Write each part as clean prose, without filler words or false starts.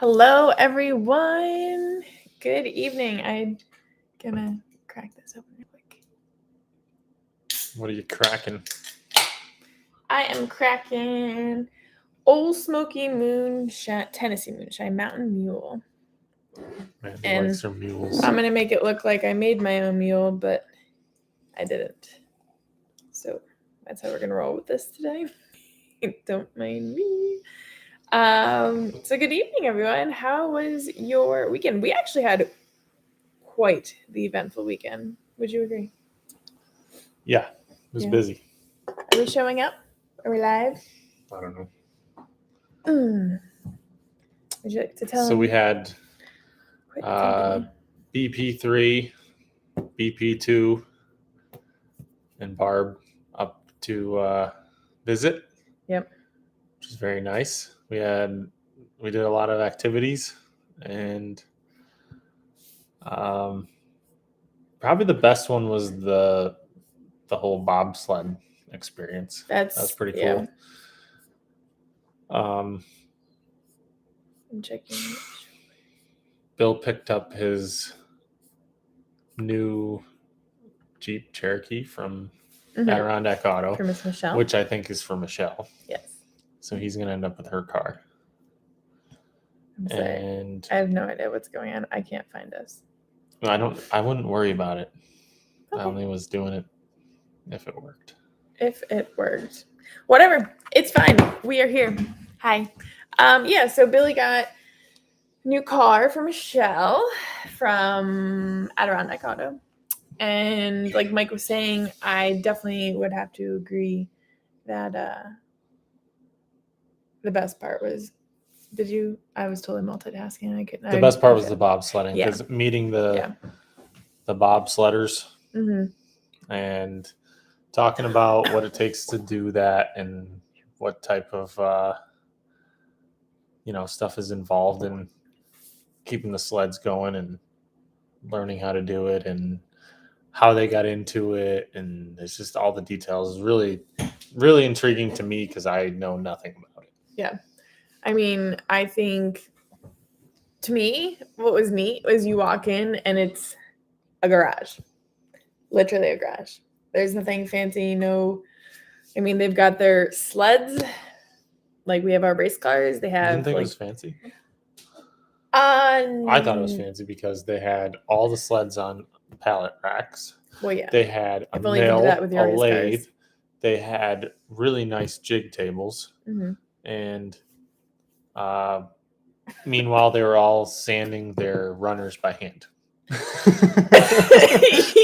Hello, everyone. Good evening. I'm gonna crack this open real quick. What are you cracking? I am cracking Old Smoky Moonshine, Tennessee Moonshine, Mountain Mule. Man, And likes their mules. I'm gonna make it look like I made my own mule, but I didn't. So that's how we're gonna roll with this today. Don't mind me. So good evening, everyone. How was your weekend? We actually had quite the eventful weekend. Would you agree? Yeah, it was busy. Are we showing up? Are we live? I don't know. Would you like to tell So them? we had Quit the company. BP3, BP2, and Barb up to visit. Yep. Which is very nice. We did a lot of activities, and probably the best one was the whole bobsled experience. That was pretty cool. I'm checking. Bill picked up his new Jeep Cherokee from Adirondack Auto, For Miss Michelle, which I think is for Michelle. Yes. So he's going to end up with her car. I'm sorry. And I have no idea what's going on. I can't find us. I wouldn't worry about it. Okay. I only was doing it if it worked. If it worked. Whatever. It's fine. We are here. Hi. So Billy got new car for Michelle from Adirondack Auto. And like Mike was saying, I definitely would have to agree that the best part was, I was totally multitasking. I couldn't. The best part was the bobsledding, because meeting the bobsledders and talking about what it takes to do that and what type of stuff is involved in keeping the sleds going and learning how to do it and how they got into it, and it's just all the details is really, really intriguing to me because I know nothing about it. Yeah. I mean, I think to me, what was neat was you walk in and it's a garage. Literally a garage. There's nothing fancy, they've got their sleds. Like we have our race cars. They have. You didn't think it was fancy? I thought it was fancy because they had all the sleds on pallet racks. Well, yeah. They had a mill, a lathe. They had really nice jig tables. And meanwhile, they were all sanding their runners by hand.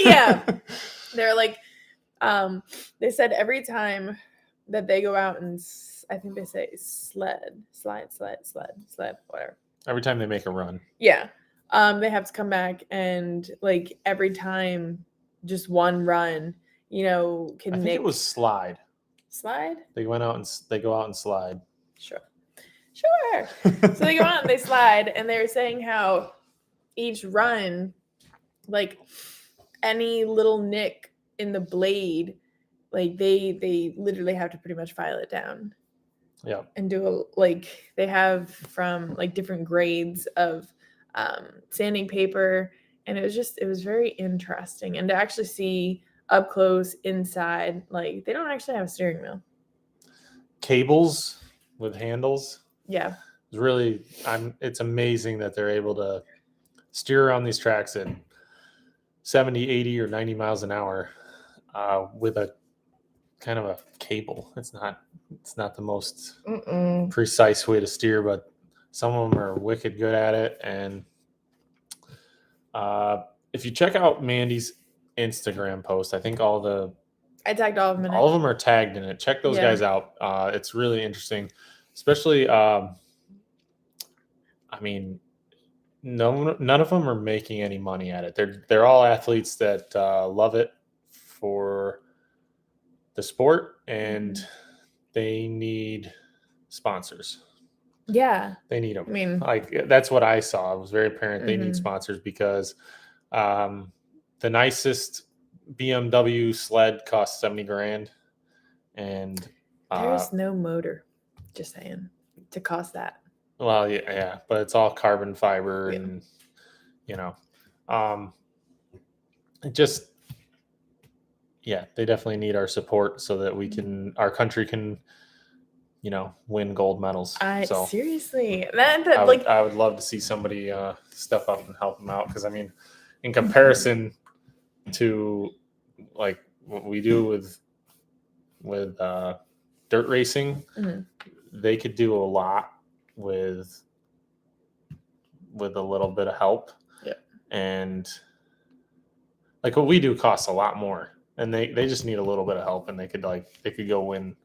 Yeah. They're like, they said every time that they go out and I think they say sled, whatever. Every time they make a run. Yeah. They have to come back and like every time just one run, can I think it was slide. Slide? They go out and slide. Sure. So they go out and they slide, and they're saying how each run, like any little nick in the blade, like they literally have to pretty much file it down. Yeah. And they have from like different grades of sanding paper, and it was very interesting. And to actually see up close inside, like they don't actually have a steering wheel. Cables with handles. Yeah. It's amazing that they're able to steer around these tracks at 70, 80, or 90 miles an hour with a kind of a cable. It's not the most precise way to steer, but some of them are wicked good at it. And if you check out Mandee's Instagram post, I think I tagged all of them in it. All of them are tagged in it. Check those guys out. It's really interesting, especially none of them are making any money at it. They're all athletes that love it for the sport, and they need sponsors. Yeah, they need them. That's what I saw. It was very apparent they need sponsors because the nicest BMW sled costs $70,000, and there's no motor. Just saying to cost that. Well, yeah, but it's all carbon fiber, Yeah. and you know, it just, yeah, they definitely need our support so that our country can, win gold medals. So Seriously, I would love to see somebody step up and help them out, because I mean, in comparison to like what we do with dirt racing, Mhm. they could do a lot with a little bit of help. Yeah. And like what we do costs a lot more, and they just need a little bit of help, and they could go win,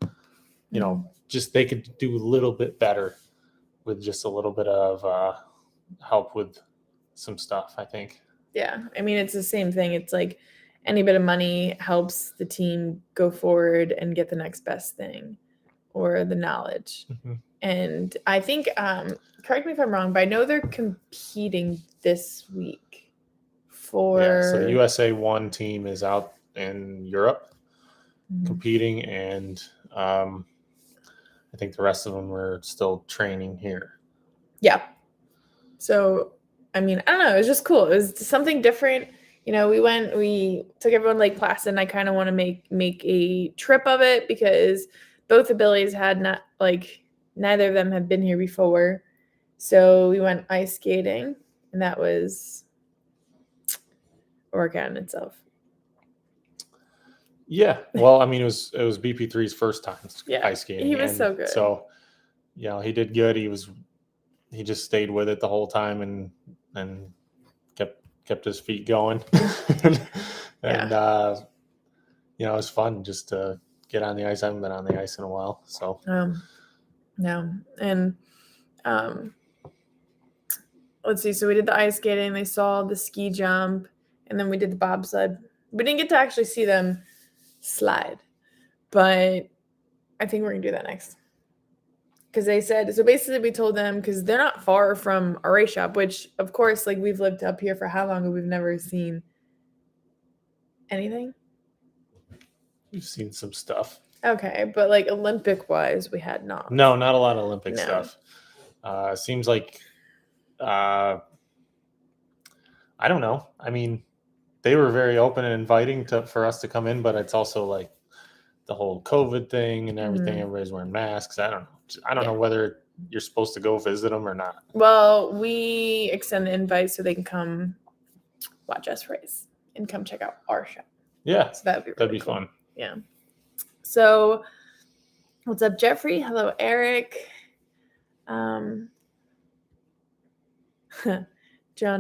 just they could do a little bit better with just a little bit of help with some stuff, I think. Yeah, I mean, it's the same thing. It's like any bit of money helps the team go forward and get the next best thing, or the knowledge. Mm-hmm. And I think, correct me if I'm wrong, but I know they're competing this week for. So the USA 1 team is out in Europe competing, and I think the rest of them are still training here. Yeah. So, I mean, I don't know. It was just cool. It was something different. We took everyone to Lake Placid, and I kind of want to make a trip of it, because both the Billies had neither of them had been here before. So we went ice skating, and that was a workout in itself. Yeah. Well, I mean, it was BP3's first time ice skating. He was so good. So, he did good. He just stayed with it the whole time, and kept his feet going. And it was fun just to get on the ice. I haven't been on the ice in a while, so no. And let's see. So we did the ice skating. They saw the ski jump, and then we did the bobsled. We didn't get to actually see them slide, but I think we're gonna do that next. Because they said, so basically we told them, because they're not far from our race shop, which of course, like, we've lived up here for how long and we've never seen anything. We've seen some stuff. Okay, but like Olympic wise, we had not. No, not a lot of Olympic stuff. Seems like, I don't know. I mean, they were very open and inviting for us to come in, but it's also like the whole COVID thing and everything. Everybody's wearing masks. I don't know. I don't know whether you're supposed to go visit them or not. Well, we extend the invite so they can come watch us race and come check out our shop. Yeah, so that'd be cool. Fun. Yeah. So, what's up, Jeffrey? Hello, Eric. John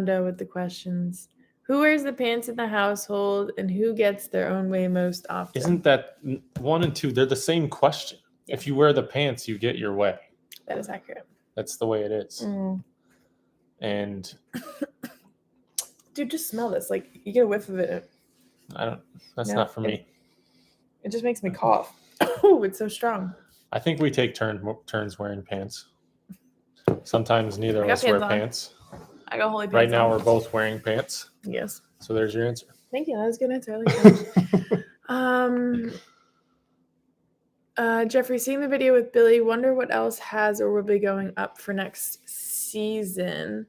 Doe with the questions. Who wears the pants in the household, and who gets their own way most often? Isn't that 1 and 2? They're the same question. Yeah. If you wear the pants, you get your way. That is accurate. That's the way it is. And dude, just smell this. Like, you get a whiff of it. That's not for me. It just makes me cough. Oh, it's so strong. I think we take turns wearing pants. Sometimes neither of us wear pants. I got holy pants. Right now, we're both wearing pants. Yes. So there's your answer. Thank you. That was a good answer. I like that. Jeffrey, seeing the video with Billy, wonder what else has or will be going up for next season.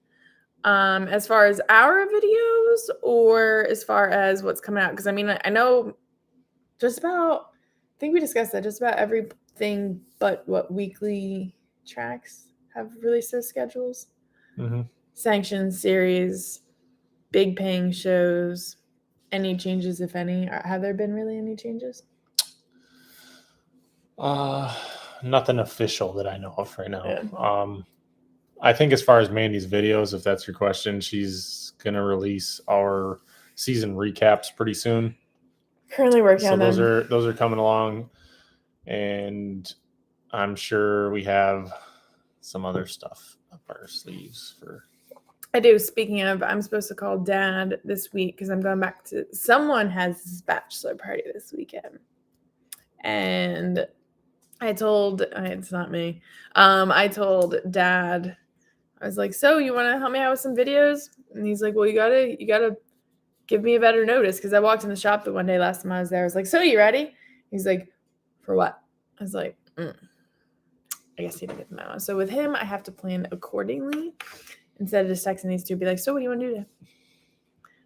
As far as our videos, or as far as what's coming out? Because I mean, I know just about, I think we discussed that, just about everything but what weekly tracks have released their schedules. Sanctioned series, big paying shows. Any changes, if any? Have there been really any changes? Nothing official that I know of right now. Yeah. I think as far as Mandee's videos, if that's your question, she's gonna release our season recaps pretty soon. Currently working on them. So those are coming along, and I'm sure we have some other stuff up our sleeves for. I do. Speaking of, I'm supposed to call Dad this week because I'm going back to. Someone has his bachelor party this weekend, and I told it's not me. I told Dad, I was like, "So you want to help me out with some videos?" And he's like, "Well, you gotta give me a better notice," because I walked in the shop the one day last time I was there. I was like, "So you ready?" He's like, "For what?" I was like, I guess he didn't get the memo. So with him, I have to plan accordingly instead of just texting these two, be like, so what do you want to do today?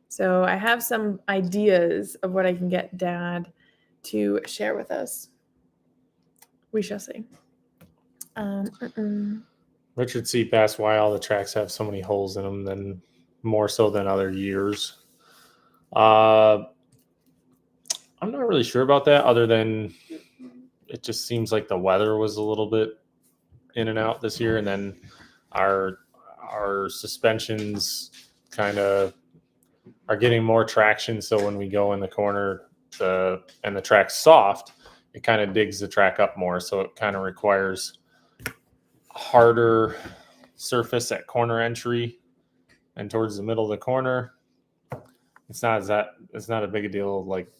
So I have some ideas of what I can get Dad to share with us. We shall see. Richard C. asked why all the tracks have so many holes in them, than more so than other years. I'm not really sure about that, other than it just seems like the weather was a little bit in and out this year, and then our suspensions kind of are getting more traction. So when we go in the corner, and the track's soft, it kind of digs the track up more. So it kind of requires harder surface at corner entry and towards the middle of the corner. It's not a big a deal like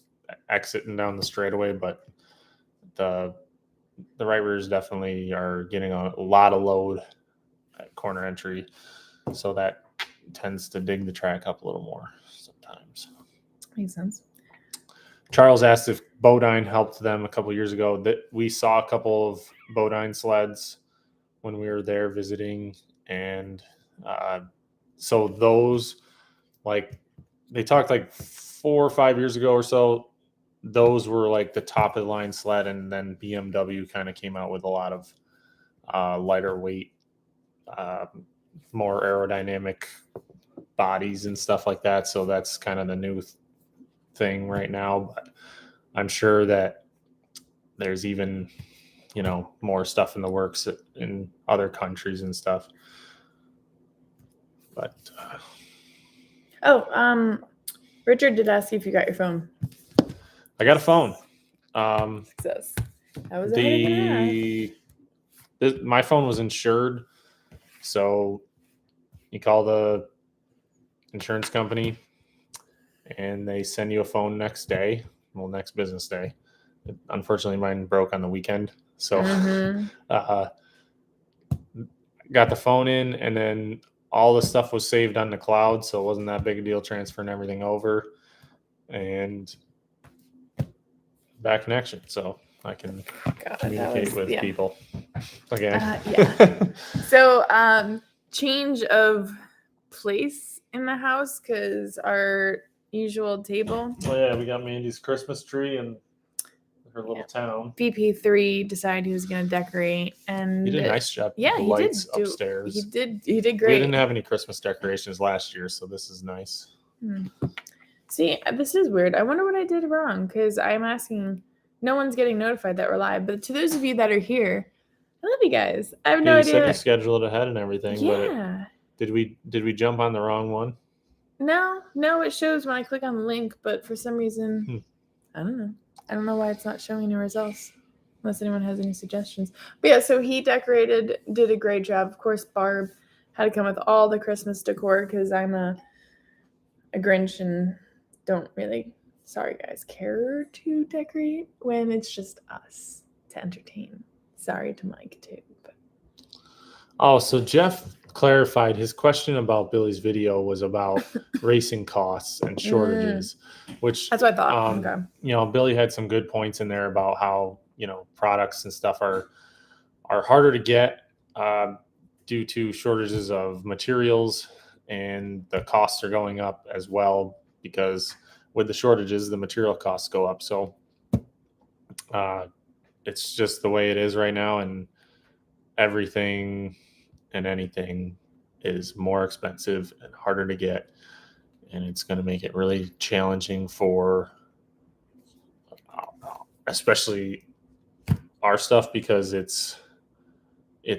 exiting down the straightaway, but the right rears definitely are getting a lot of load at corner entry, so that tends to dig the track up a little more sometimes. Makes sense. Charles asked if Bodine helped them a couple years ago. That we saw a couple of Bodine sleds when we were there visiting, and so those, like, they talked like 4 or 5 years ago or so, those were like the top of the line sled, and then BMW kind of came out with a lot of lighter weight, more aerodynamic bodies and stuff like that. So that's kind of the new thing right now. But I'm sure that there's even, more stuff in the works in other countries and stuff. But Richard did ask you if you got your phone. I got a phone. Success. That was a my phone was insured, so you call the insurance company and they send you a phone next business day. Unfortunately, mine broke on the weekend, so got the phone in, and then all the stuff was saved on the cloud, so it wasn't that big a deal transferring everything over, and back connection, so I can communicate with people again. So change of place in the house, because our usual table. Oh yeah, we got Mandy's Christmas tree and her little town. VP3 decided he was going to decorate, and he did a nice job. Yeah, the lights upstairs. He did great. We didn't have any Christmas decorations last year, so this is nice. See, this is weird. I wonder what I did wrong, because I'm asking. No one's getting notified that we're live, but to those of you that are here, I love you guys. I have no idea. You said you scheduled it ahead and everything. Yeah. But did we jump on the wrong one? No, it shows when I click on the link, but for some reason, I don't know. I don't know why it's not showing any results, unless anyone has any suggestions. But yeah, so he did a great job. Of course, Barb had to come with all the Christmas decor, because I'm a Grinch and don't really, sorry guys, care to decorate when it's just us to entertain. Sorry to Mike too. But. Oh, so Jeff clarified his question about Billy's video was about racing costs and shortages, which that's what I thought. Okay. Billy had some good points in there about how products and stuff are harder to get due to shortages of materials, and the costs are going up as well, because with the shortages the material costs go up. So it's just the way it is right now, and everything and anything is more expensive and harder to get, and it's going to make it really challenging for especially our stuff, because it's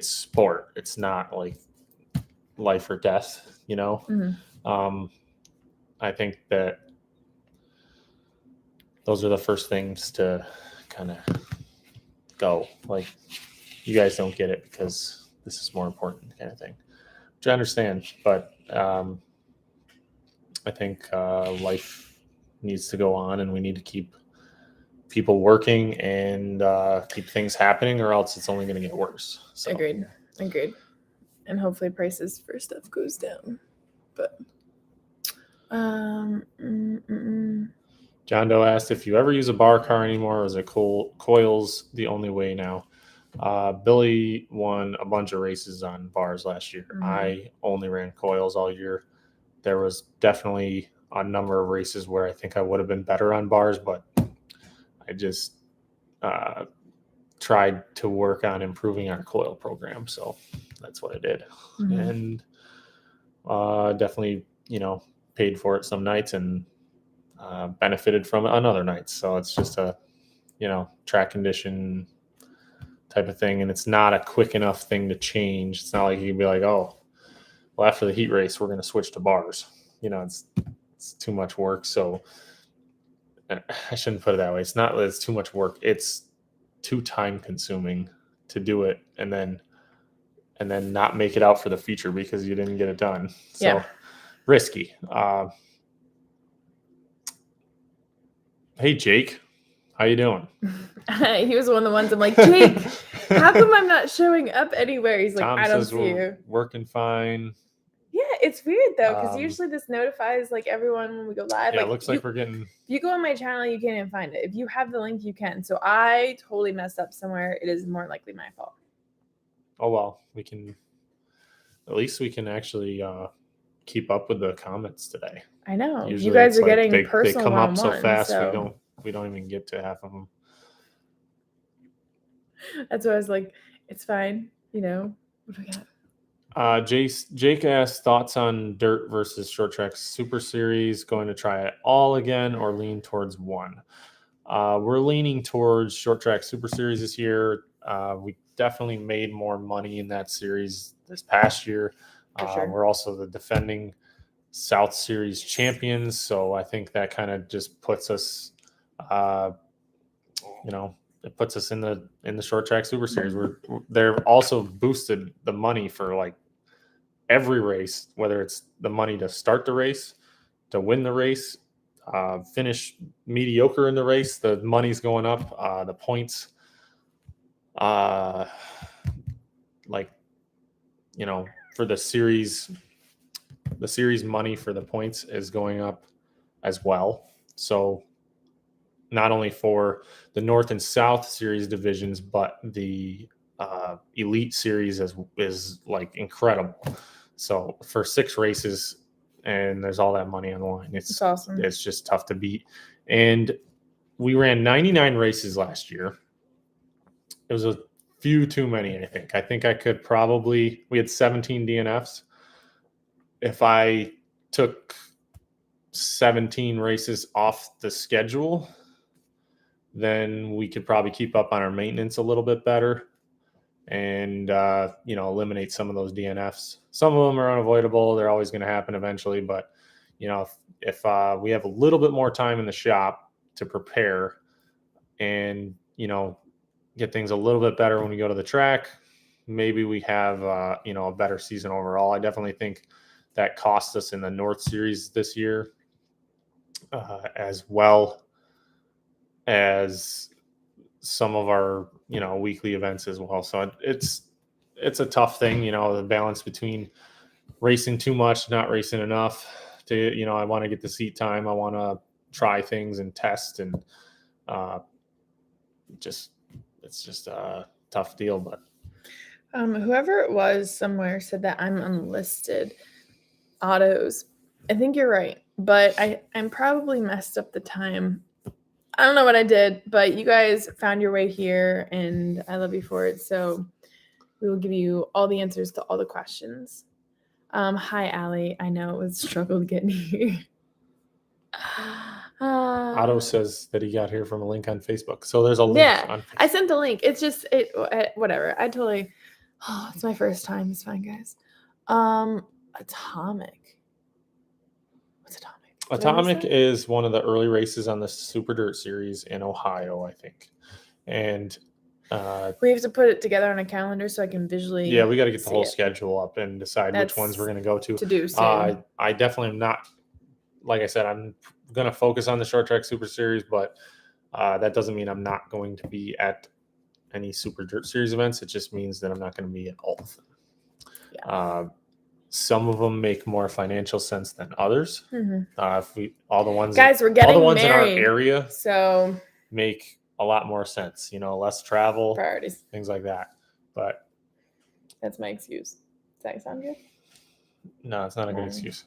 sport. It's not like life or death, I think that those are the first things to kind of go, like, you guys don't get it because this is more important, kind of thing, which I understand. But I think life needs to go on, and we need to keep people working and keep things happening, or else it's only going to get worse. So. Agreed. And hopefully prices for stuff goes down. But John Doe asked if you ever use a bar car anymore, or is it coils the only way now? Billy won a bunch of races on bars last year. Mhm. I only ran coils all year. There was definitely a number of races where I think I would have been better on bars, but I just tried to work on improving our coil program. So that's what I did. Mhm. And definitely, paid for it some nights and benefited from it on other nights. So it's just a, track condition type of thing. And it's not a quick enough thing to change. It's not like you can be like, oh, well, after the heat race, we're going to switch to bars. It's too much work. So I shouldn't put it that way. It's not that it's too much work. It's too time consuming to do it and then not make it out for the feature because you didn't get it done. So Yeah. risky. Hey, Jake, how you doing? He was one of the ones I'm like, Jake, how come I'm not showing up anywhere? He's like, Tom I don't says see we're you. working fine. Yeah, it's weird though, because Um, usually this notifies like everyone when we go live. Yeah, like, it looks like we're getting. If you go on my channel, you can't even find it. If you have the link, you can. So I totally messed up somewhere. It is more likely my fault. Oh well, we can. At least we can actually keep up with the comments today. I know. Usually you guys it's are like getting they personal come up so one-on-one, fast so we don't even get to half of them. that's why I was like, it's fine. What do we got? Jake asked thoughts on dirt versus short track super series. Going to try it all again or lean towards one. We're leaning towards short track super series this year. We definitely made more money in that series this past year. For sure. We're also the defending South Series champions, so I think that kind of just puts us, it puts us in the short track super series. They're also boosted the money for like every race, whether it's the money to start the race, to win the race, finish mediocre in the race, the money's going up, the points, for the series money for the points is going up as well. So not only for the North and South series divisions, but the Elite series is like incredible. So for 6 races and there's all that money on the line, it's awesome. It's just tough to beat. And we ran 99 races last year. It was a few too many, I think. I think we had 17 DNFs. If I took 17 races off the schedule, then we could probably keep up on our maintenance a little bit better and, eliminate some of those DNFs. Some of them are unavoidable. They're always going to happen eventually. But, if we have a little bit more time in the shop to prepare and, get things a little bit better when we go to the track, maybe we have, a better season overall. I definitely think that cost us in the North Series this year, as well as some of our, weekly events as well. So it's a tough thing, the balance between racing too much, not racing enough to, I want to get the seat time. I want to try things and test and, it's just a tough deal, but whoever it was somewhere said that I'm unlisted autos. I think you're right, but I'm probably messed up the time. I don't know what I did, but you guys found your way here and I love you for it. So we will give you all the answers to all the questions. Hi, Allie. I know it was a struggle getting here. Otto says that he got here from a link on Facebook. So there's a link. Yeah, I sent the link. It's just whatever. It's my first time. It's fine, guys. Atomic. What's Atomic? Atomic is one of the early races on the Super Dirt Series in Ohio, I think. And we have to put it together on a calendar so I can visually. Yeah, we got to get the whole schedule up and decide which ones we're going to go to. To do soon. I definitely am not. Like I said, I'm going to focus on the Short Track Super Series, but that doesn't mean I'm not going to be at any Super Dirt Series events. It just means that I'm not going to be at all of them. Yeah. Some of them make more financial sense than others. Mm-hmm. If all the ones guys, we're getting all the ones married in our area so make a lot more sense. Less travel, Priorities. things like that. But That's my excuse. Does that sound good? no, it's not a good Mm. excuse.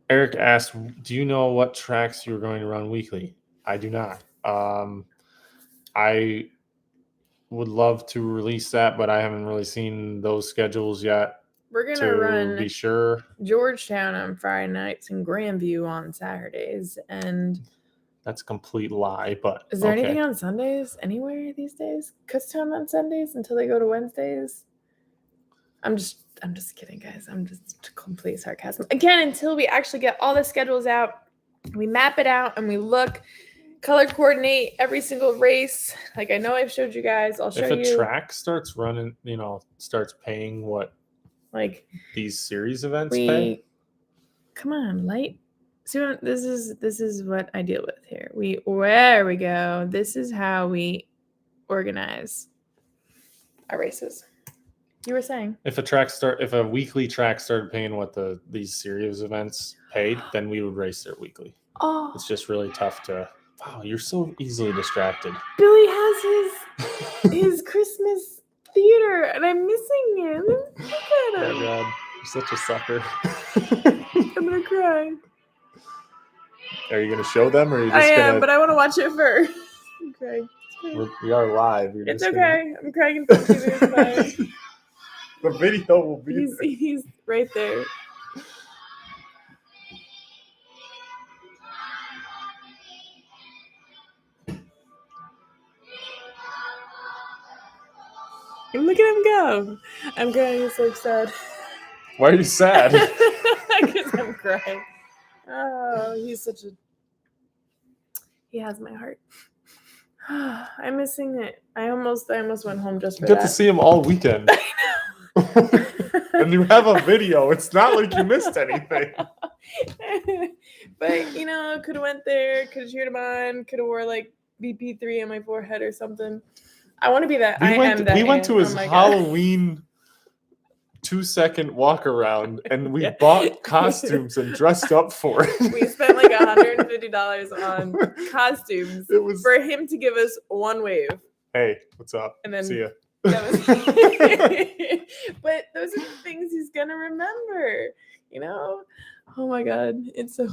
Eric asked, do you know what tracks you're going to run weekly? I do not. I would love to release that, but I haven't really seen those schedules yet. We're going to to run be sure. Georgetown on Friday nights and Grandview on Saturdays. And that's a complete lie, but is there anything on Sundays anywhere these days? Kutztown on Sundays until they go to Wednesdays? I'm just kidding, guys. I'm just complete sarcasm. Again, until we actually get all the schedules out, we map it out and we look, color coordinate every single race. Like I know I've showed you guys. I'll show you. If a track starts running, starts paying what like these series events pay. Come on, light. So this is what I deal with here. Where we go. This is how we organize our races. You were saying if a weekly track started paying what these series events paid, then we would race there weekly. Oh, it's just really tough to. Wow, you're so easily distracted. Billy has his Christmas theater, and I'm missing him. Look at him. Oh my God, you're such a sucker. I'm gonna cry. Are you gonna show them, or are you just I am, but I want to watch it first. I'm crying. We are live. It's okay. I'm crying in front of you. It's fine. The video will be. He's right there. And look at him go. I'm crying. He's so sad. Why are you sad? Because I'm crying. Oh, he has my heart. I'm missing it. I almost went home just for you that. got to see him all weekend. I know. And you have a video. It's not like you missed anything. But could have went there, could have cheered him on, could have wore like BP3 on my forehead or something. I want to be that. We went to his Halloween 2-second walk around, and we bought costumes and dressed up for it. We spent like $150 on costumes for him to give us one wave. Hey, what's up? And then see ya. But those are the things he's gonna remember. Oh my God, it's so.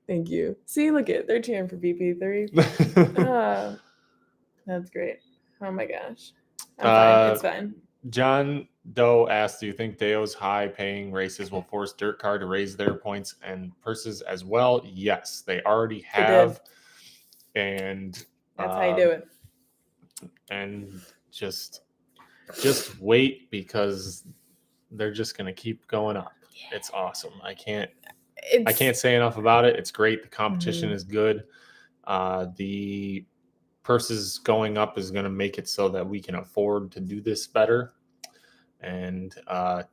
Thank you. See, look at they're cheering for BP3. That's great. Oh my gosh, fine. It's fine. John Doe asked, do you think Deo's high-paying races will force Dirt Car to raise their points and purses as well? Yes, they already have. And that's how you do it. And just wait, because they're just going to keep going up. Yeah. It's awesome. I can't say enough about it. It's great. The competition is good. The purses going up is going to make it so that we can afford to do this better, and not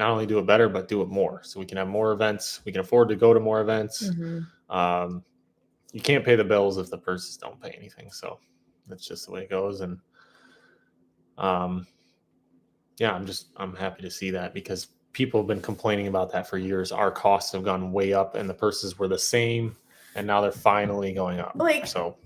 only do it better, but do it more, so we can have more events. We can afford to go to more events. You can't pay the bills if the purses don't pay anything. So that's just the way it goes. And yeah, I'm happy to see that, because people have been complaining about that for years. Our costs have gone way up and the purses were the same, and now they're finally going up. So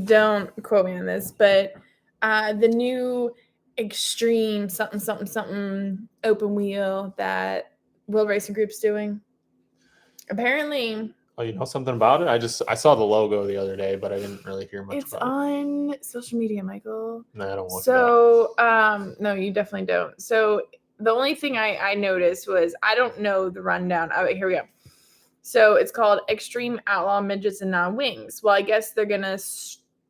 don't quote me on this, but the new extreme something open wheel that World Racing Group's doing, apparently. Oh, you know something about it? I saw the logo the other day, but I didn't really hear much about it. It's on social media, Michael. No, I don't want that. No, you definitely don't. So the only thing I noticed was, I don't know the rundown. Oh, here we go. So it's called Extreme Outlaw Midgets and Non-Wings. Well, I guess they're going to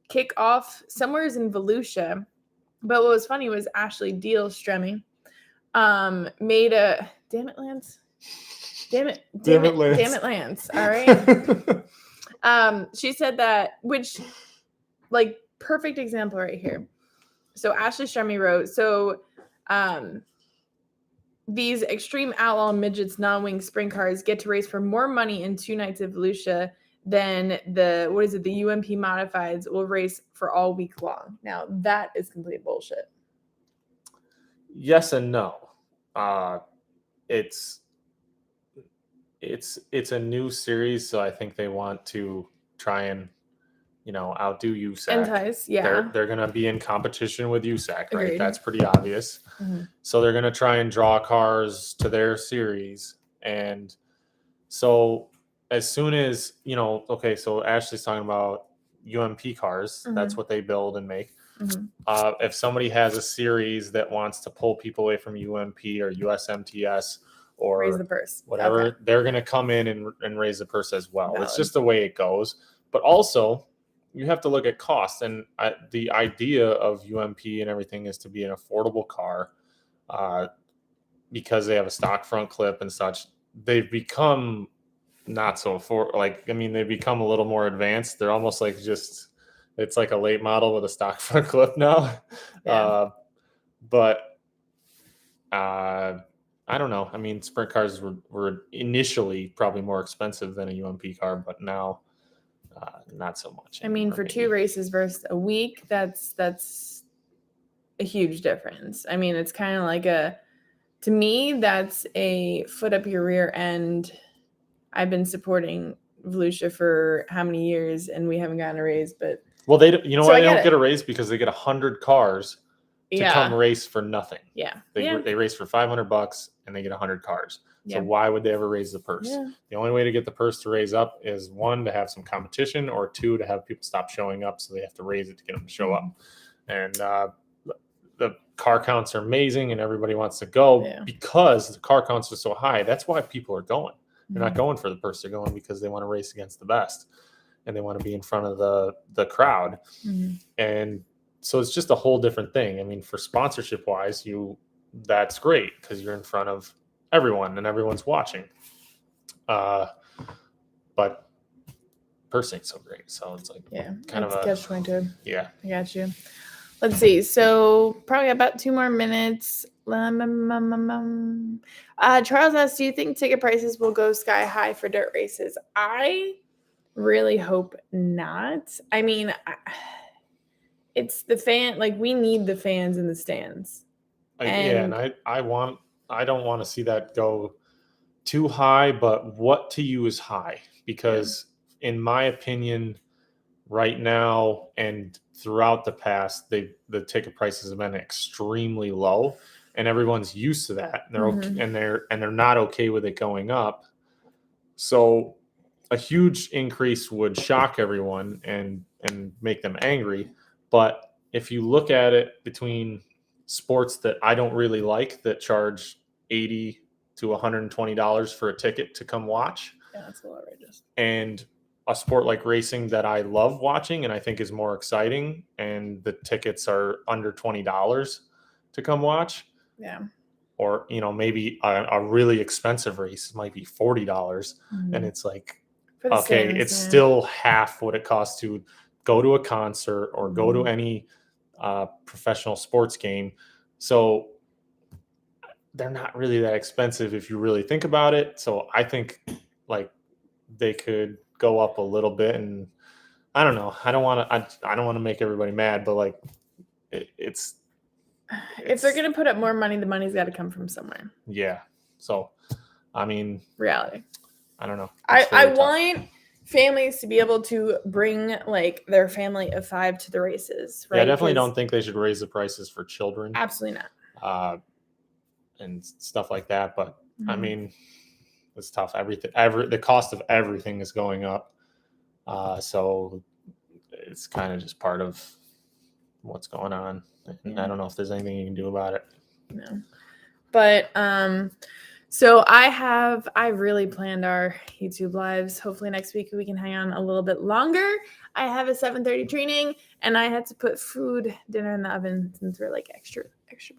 kick off somewhere in Volusia. But what was funny was Ashley Deal-Stremme made a... Damn it, Lance. Damn it, Lance. All right. She said that, which, like, perfect example right here. So Ashley Stremme wrote, these Extreme Outlaw Midgets non-wing sprint cars get to race for more money in 2 nights of Volusia than the UMP Modifieds will race for all week long. Now, that is complete bullshit. yes and no. It's a new series, so I think they want to try and outdo USAC. Entice, yeah. They're going to be in competition with USAC, right? Agreed. That's pretty obvious. So they're going to try and draw cars to their series, and so as soon as okay, so Ashley's talking about UMP cars. That's what they build and make. If somebody has a series that wants to pull people away from UMP or USMTS or Raise the purse. whatever, Okay. they're going to come in and raise the purse as well. Valid. It's just the way it goes. But also, you have to look at cost. And the idea of UMP and everything is to be an affordable car because they have a stock front clip and such. They've become not so they've become a little more advanced. They're almost like it's like a late model with a stock front clip now. Yeah. But I don't know. I mean, sprint cars were initially probably more expensive than a UMP car, but now not so much. I mean, for maybe. 2 races versus a week, that's a huge difference. I mean, it's kind of like to me, that's a foot up your rear end. I've been supporting Volusia for how many years, and we haven't gotten a raise. But well, why they don't get a raise? Because they get 100 cars to come race for nothing. Yeah, they race for $500 and they get 100 cars. So why would they ever raise the purse? Yeah. The only way to get the purse to raise up is 1, to have some competition, or 2, to have people stop showing up, so they have to raise it to get them to show up. And the car counts are amazing, and everybody wants to go because the car counts are so high. That's why people are going. They're not going for the purse. They're going because they want to race against the best, and they want to be in front of the crowd. And so it's just a whole different thing. I mean, for sponsorship wise, that's great because you're in front of everyone and everyone's watching. But purse ain't so great. So it's like kind of a catch-22. Yeah, I got you. Let's see. So probably about 2 more minutes. Charles asks, do you think ticket prices will go sky high for dirt races? I really hope not. I mean, it's the fan. Like, we need the fans in the stands. And I don't want to see that go too high, but what to you is high? Because in my opinion, right now and throughout the past, the ticket prices have been extremely low, and everyone's used to that. And they're okay, and they're not okay with it going up. So a huge increase would shock everyone and make them angry. But if you look at it between sports that I don't really like, that charge $80 to $120 for a ticket to come watch, that's a little outrageous, and a sport like racing that I love watching and I think is more exciting, and the tickets are under $20 to come watch. Yeah. Or, maybe a really expensive race might be $40. And it's like, okay, it's still half what it costs to go to a concert or go to any professional sports game. So they're not really that expensive if you really think about it. So I think like they could go up a little bit, and I don't know. I don't want to make everybody mad, but like it's if they're going to put up more money, the money's got to come from somewhere. Yeah. So, I mean, reality. I don't know. I want families to be able to bring like their family of 5 to the races. Right? Yeah, I definitely don't think they should raise the prices for children. Absolutely not. And stuff like that. But I mean, it's tough. The cost of everything is going up. So it's kind of just part of what's going on. And I don't know if there's anything you can do about it. No. But so I really planned our YouTube lives. Hopefully next week we can hang on a little bit longer. I have a 7:30 training, and I had to put dinner in the oven since we're like extra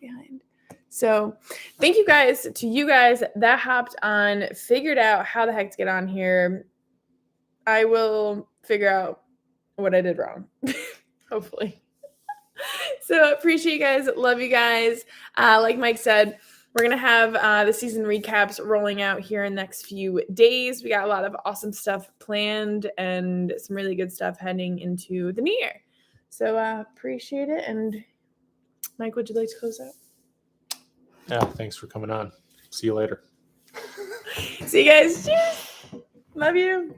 behind. So thank you guys that hopped on, figured out how the heck to get on here. I will figure out what I did wrong. Hopefully. So appreciate you guys. Love you guys. Like Mike said, we're going to have the season recaps rolling out here in the next few days. We got a lot of awesome stuff planned and some really good stuff heading into the new year. So appreciate it. And Mike, would you like to close out? Yeah, thanks for coming on. See you later. See you guys. Cheers. Love you.